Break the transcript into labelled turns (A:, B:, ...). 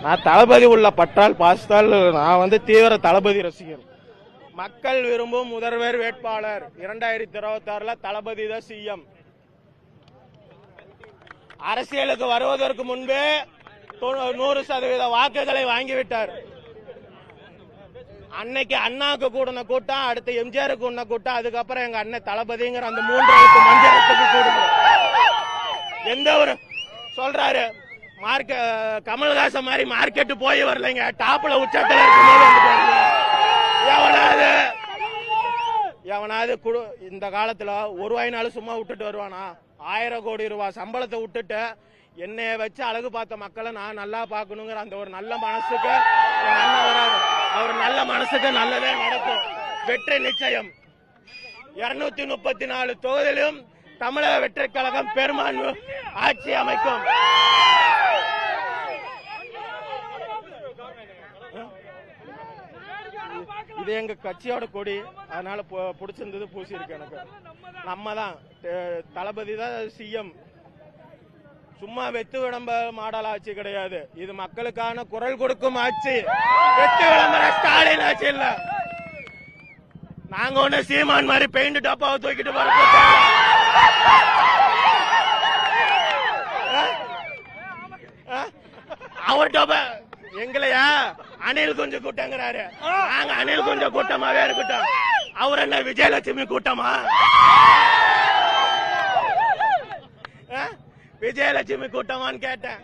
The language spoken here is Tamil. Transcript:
A: நான் தளபதி உள்ள பற்றால் பாஸ்தால் நான் தீவிர தளபதி ரசிகர். மக்கள் விரும்பும் முதல்வர் வேட்பாளர் 2026 தளபதி தான் சிஎம். அரசியலுக்கு வருவதற்கு முன்பே 100% வாக்குகளை வாங்கிவிட்டார். அன்னைக்கு அண்ணாக்கு கூடின கூட்டம், அடுத்து எம்ஜிஆருக்கு கூடின கூட்டம், அதுக்கப்புறம் எங்க அண்ணன் தளபதிங்கிற அந்த 3 எழுத்து மஞ்சளுக்கு கூடுது. எந்த ஒரு சொல்றாரு கமல்ஹாசன் மாதிரி மார்க்கெட்டு போய் வரலைங்க, டாப்ல உச்சத்துல இருக்கும்போது எவனாவது இந்த காலத்துல ஒரு ரூபாய்னாலும் சும்மா விட்டுட்டு வருவானா? 1000 கோடி ரூபாய் சம்பளத்தை விட்டுட்டு என்னைய வச்சு அழகு பார்த்த மக்களை நான் நல்லா பார்க்கணுங்கிற அந்த ஒரு நல்ல மனசுக்கு அவர் நல்ல மனசுக்கு நல்லதே நடக்கும். வெற்றி நிச்சயம். 234 தொகுதியிலும் தமிழக வெற்றி கழகம் பெரும்பான்மை ஆட்சி அமைக்கும். இது எங்க கட்சியோட கொடி, அதனால பிடிச்சிருந்தது பூசி இருக்கு. எனக்கு நம்ம தான் தளபதி தான் சிஎம். சும்மா வெத்து விளம்ப மாடல் ஆட்சி கிடையாது, இது மக்களுக்கான குரல் கொடுக்கும் ஆட்சி. வெத்து விளம்பர ஸ்டாலின் ஆட்சி இல்ல. நாங்க ஒண்ணு சீமான் மாதிரி பெயிண்ட் டப்பாவை தூக்கிட்டு வர அவர் டப்பா எங்களையா அணில் கொஞ்சம் கூட்டங்கிறாரு. நாங்க அணில் கொஞ்சம் கூட்டமாவே இருக்கட்டும். அவர் என்ன விஜயலட்சுமி கூட்டமா? விஜயலட்சுமி கூட்டமான்னு கேட்டேன்.